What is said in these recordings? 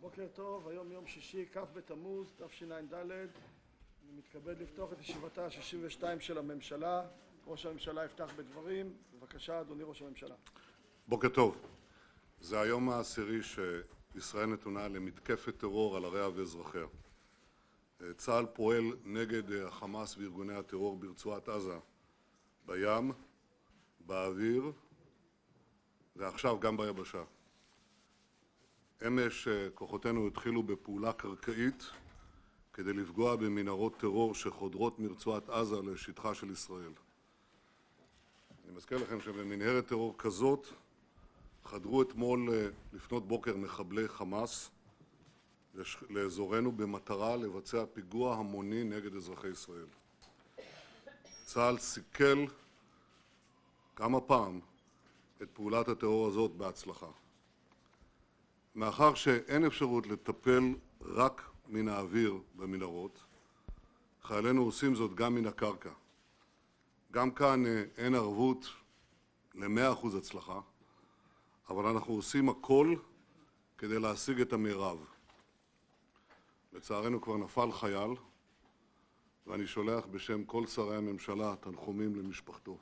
בוקר טוב, היום יום שישי, כ' בתמוז, תשע"ד. אני מתכבד לפתוח את ישיבתה ה-62 של הממשלה. ראש הממשלה יפתח בדברים. בבקשה, אדוני ראש הממשלה. בוקר טוב. זה היום העשירי שישראל נתונה למתקפת טרור על עריה ואזרחיה. צה"ל פועל נגד החמאס וארגוני הטרור ברצועת עזה, בים, באוויר ועכשיו גם ביבשה. אמש כוחותינו התחילו בפעולה קרקעית כדי לפגוע במנהרות טרור שחודרות מרצועת עזה לשטחה של ישראל. אני מזכיר לכם שבמנהרת טרור כזאת חדרו אתמול לפנות בוקר מחבלי חמאס לאזורנו במטרה לבצע פיגוע המוני נגד אזרחי ישראל. צה"ל סיכל כמה פעם את פעולת הטרור הזאת בהצלחה. מאחר שאין אפשרות לטפל רק מן האוויר במנהרות, חיילינו עושים זאת גם מן הקרקע. גם כאן אין ערבות ל-100% הצלחה, אבל אנחנו עושים הכל כדי להשיג את המרב. לצערנו כבר נפל חייל, ואני שולח בשם כל שרי הממשלה תנחומים למשפחתו.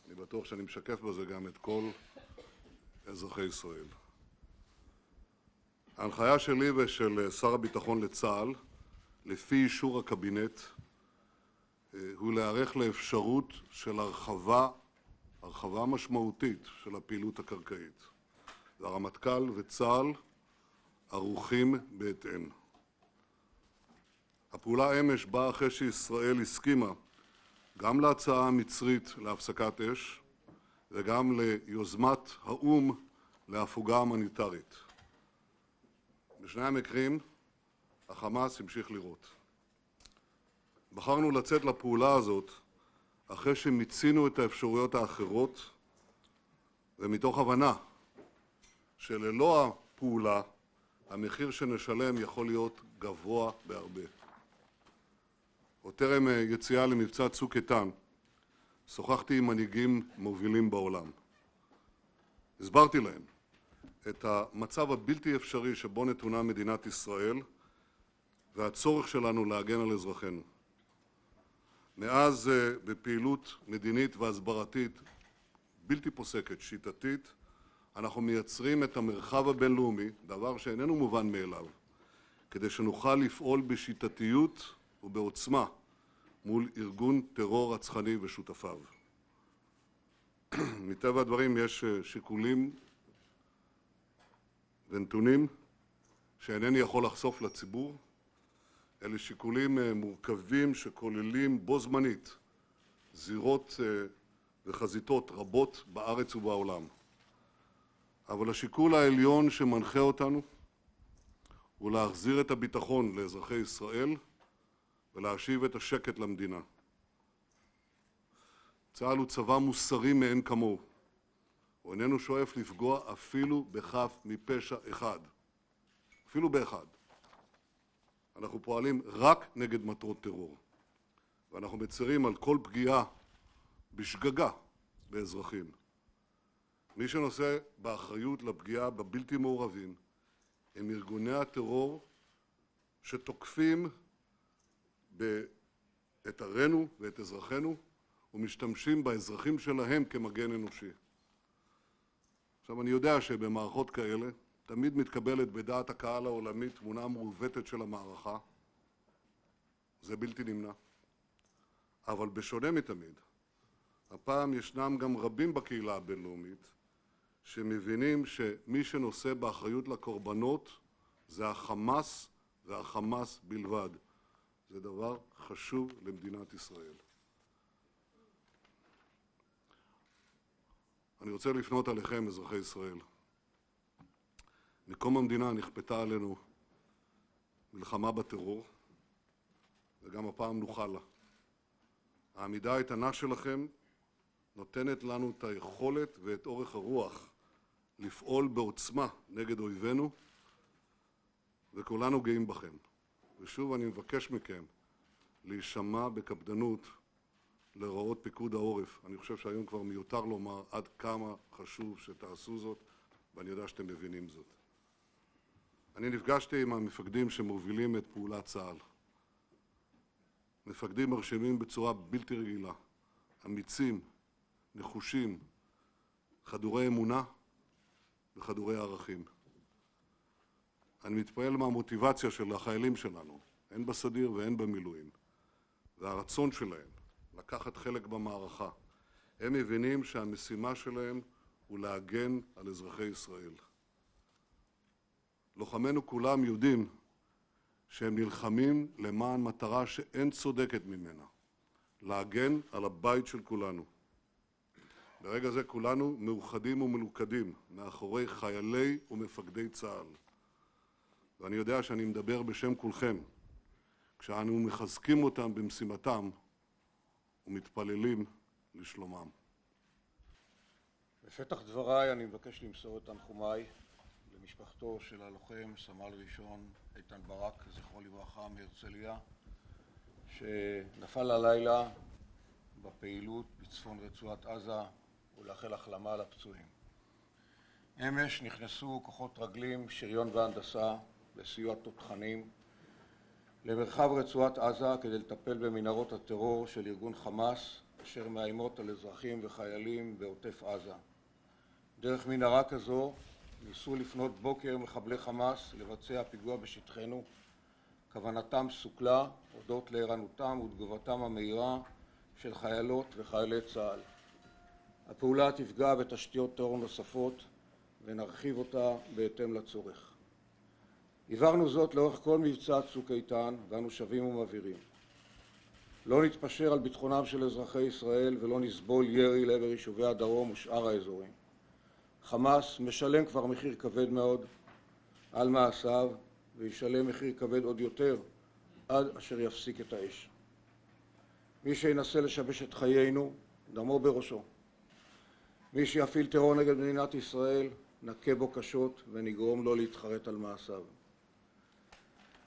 אני בטוח שאני משקף בזה גם את כל אזרחי ישראל. ההנחיה שלי ושל שר הביטחון לצה"ל, לפי אישור הקבינט, הוא להיערך לאפשרות של הרחבה משמעותית של הפעילות הקרקעית. והרמטכ"ל וצה"ל ערוכים בהתאם. הפעולה אמש באה אחרי שישראל הסכימה גם להצעה המצרית להפסקת אש וגם ליוזמת האו"ם להפוגה הומניטרית. בשני המקרים החמאס המשיך לירות. בחרנו לצאת לפעולה הזאת אחרי שמיצינו את האפשרויות האחרות ומתוך הבנה שללא הפעולה המחיר שנשלם יכול להיות גבוה בהרבה. עוד טרם יציאה למבצע צוק איתן שוחחתי עם מנהיגים מובילים בעולם. הסברתי להם את המצב הבלתי אפשרי שבו נתונה מדינת ישראל והצורך שלנו להגן על אזרחינו. מאז בפעילות מדינית והסברתית בלתי פוסקת, שיטתית, אנחנו מייצרים את המרחב הבינלאומי, דבר שאיננו מובן מאליו, כדי שנוכל לפעול בשיטתיות ובעוצמה מול ארגון טרור רצחני ושותפיו. מטבע הדברים יש שיקולים ונתונים שאינני יכול לחשוף לציבור. אלה שיקולים מורכבים שכוללים בו זמנית זירות וחזיתות רבות בארץ ובעולם. אבל השיקול העליון שמנחה אותנו הוא להחזיר את הביטחון לאזרחי ישראל ולהשיב את השקט למדינה. צה"ל הוא צבא מוסרי מאין כמוהו. הוא איננו שואף לפגוע אפילו בחף מפשע אחד. אפילו באחד. אנחנו פועלים רק נגד מטרות טרור. ואנחנו מצרים על כל פגיעה בשגגה באזרחים. מי שנושא באחריות לפגיעה בבלתי מעורבים הם ארגוני הטרור שתוקפים את ערינו ואת אזרחינו ומשתמשים באזרחים שלהם כמגן אנושי. עכשיו, אני יודע שבמערכות כאלה תמיד מתקבלת בדעת הקהל העולמית תמונה מעוותת של המערכה. זה בלתי נמנע. אבל בשונה מתמיד, הפעם ישנם גם רבים בקהילה הבינלאומית שמבינים שמי שנושא באחריות לקורבנות זה החמאס והחמאס בלבד. זה דבר חשוב למדינת ישראל. אני רוצה לפנות עליכם, אזרחי ישראל. מקום המדינה נכפתה עלינו מלחמה בטרור, וגם הפעם נוכל לה. העמידה האיתנה שלכם נותנת לנו את היכולת ואת אורך הרוח לפעול בעוצמה נגד אויבינו, וכולנו גאים בכם. ושוב אני מבקש מכם להישמע בקפדנות להוראות פיקוד העורף. אני חושב שהיום כבר מיותר לומר עד כמה חשוב שתעשו זאת, ואני יודע שאתם מבינים זאת. אני נפגשתי עם המפקדים שמובילים את פעולת צה"ל. מפקדים מרשימים בצורה בלתי רגילה, אמיצים, נחושים, חדורי אמונה וחדורי ערכים. אני מתפעל מהמוטיבציה של החיילים שלנו, הן בסדיר והן במילואים, והרצון שלהם לקחת חלק במערכה. הם מבינים שהמשימה שלהם הוא להגן על אזרחי ישראל. לוחמינו כולם יודעים שהם נלחמים למען מטרה שאין צודקת ממנה, להגן על הבית של כולנו. ברגע זה כולנו מאוחדים ומלוכדים מאחורי חיילי ומפקדי צה"ל. ואני יודע שאני מדבר בשם כולכם, כשאנו מחזקים אותם במשימתם ומתפללים לשלומם. בפתח דבריי אני מבקש למסור את תנחומיי למשפחתו של הלוחם סמל ראשון איתן ברק, זכרו לברכה, מהרצליה, שנפל הלילה בפעילות בצפון רצועת עזה, ולאחל החלמה לפצועים. אמש נכנסו כוחות רגלים, שריון והנדסה לסיוע תותחנים למרחב רצועת עזה כדי לטפל במנהרות הטרור של ארגון חמאס אשר מאיימות על אזרחים וחיילים בעוטף עזה. דרך מנהרה כזו ניסו לפנות בוקר מחבלי חמאס לבצע פיגוע בשטחנו. כוונתם סוכלה הודות לערנותם ותגובתם המהירה של חיילות וחיילי צה"ל. הפעולה תפגע בתשתיות טרור נוספות ונרחיב אותה בהתאם לצורך. הבהרנו זאת לאורך כל מבצע צוק איתן ואנו שבים ומבהירים. לא נתפשר על ביטחונם של אזרחי ישראל ולא נסבול ירי לעבר יישובי הדרום ושאר האזורים. חמאס משלם כבר מחיר כבד מאוד על מעשיו וישלם מחיר כבד עוד יותר עד אשר יפסיק את האש. מי שינסה לשבש את חיינו, דמו בראשו. מי שיפעיל טרור נגד מדינת ישראל, נכה בו קשות ונגרום לו להתחרט על מעשיו.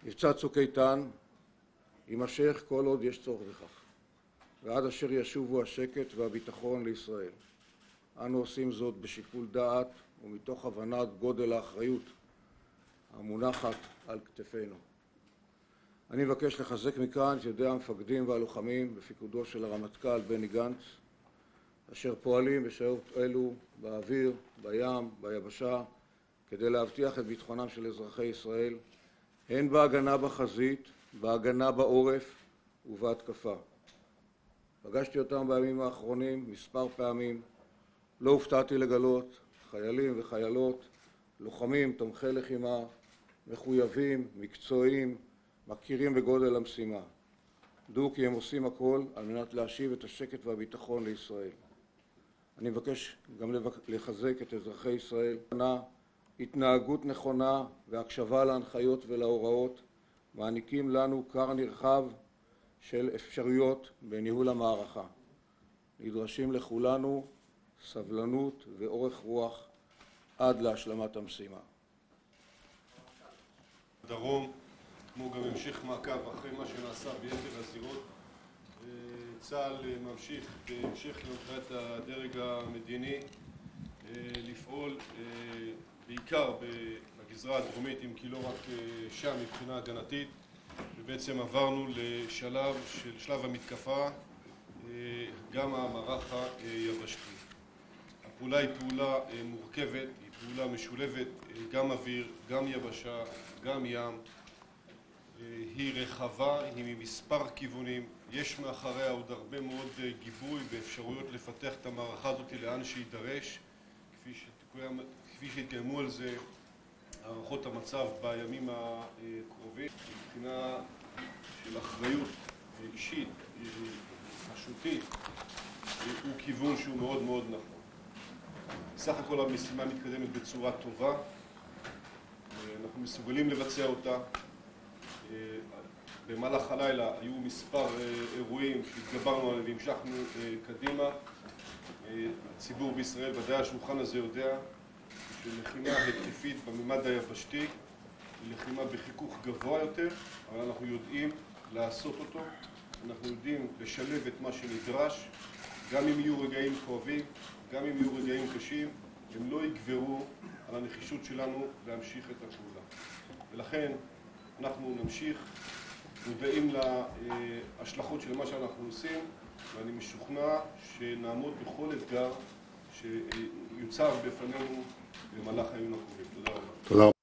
מבצע צוק איתן יימשך כל עוד יש צורך בכך, ועד אשר ישובו השקט והביטחון לישראל. אנו עושים זאת בשיקול דעת ומתוך הבנת גודל האחריות המונחת על כתפינו. אני מבקש לחזק מכאן את ידי המפקדים והלוחמים בפיקודו של הרמטכ"ל בני גנץ, אשר פועלים בשעות אלו באוויר, בים, ביבשה, כדי להבטיח את ביטחונם של אזרחי ישראל, הן בהגנה בחזית, בהגנה בעורף ובהתקפה. פגשתי אותם בימים האחרונים מספר פעמים. לא הופתעתי לגלות חיילים וחיילות, לוחמים, תומכי לחימה, מחויבים, מקצועיים, מכירים בגודל המשימה. דעו כי הם עושים הכל על מנת להשיב את השקט והביטחון לישראל. אני מבקש גם לחזק את אזרחי ישראל. התנהגות נכונה והקשבה להנחיות ולהוראות מעניקים לנו כר נרחב של אפשרויות בניהול המערכה. נדרשים לכולנו סבלנות ואורך רוח עד להשלמת המשימה. דרום, כמו גם המשך מעקב אחרי מה שנעשה ביתר הזירות. צה"ל ממשיך בהמשך להנחיית הדרג המדיני לפעול בעיקר בגזרה הדרומית, אם כי לא רק שם מבחינה הגנתית, ובעצם עברנו לשלב של שלב המתקפה, גם המערך היבשתי. הפעולה היא פעולה מורכבת, היא פעולה משולבת, גם אוויר, גם יבשה, גם ים. היא רחבה, היא ממספר כיוונים, יש מאחריה עוד הרבה מאוד גיבוי ואפשרויות לפתח את המערכה הזאת לאן שידרש, כפי שהתקיימו על זה הערכות המצב בימים הקרובים. מבחינה של אחריות אישית, חשותית, הוא כיוון שהוא מאוד מאוד נכון. סך הכל המשימה מתקדמת בצורה טובה, אנחנו מסוגלים לבצע אותה. במהלך הלילה היו מספר אירועים שהתגברנו עליהם והמשכנו קדימה. הציבור בישראל, ודאי השולחן הזה יודע, שלחימה התקפית בממד היבשתי היא לחימה בחיכוך גבוה יותר, אבל אנחנו יודעים לעשות אותו, אנחנו יודעים לשלב את מה שנדרש, גם אם יהיו רגעים כואבים, גם אם יהיו רגעים קשים, הם לא יגברו על הנחישות שלנו להמשיך את הפעולה. ולכן אנחנו נמשיך מודעים להשלכות של מה שאנחנו עושים, ואני משוכנע שנעמוד בכל אתגר שיוצב בפנינו במהלך הימים הקרובים. תודה רבה. תודה.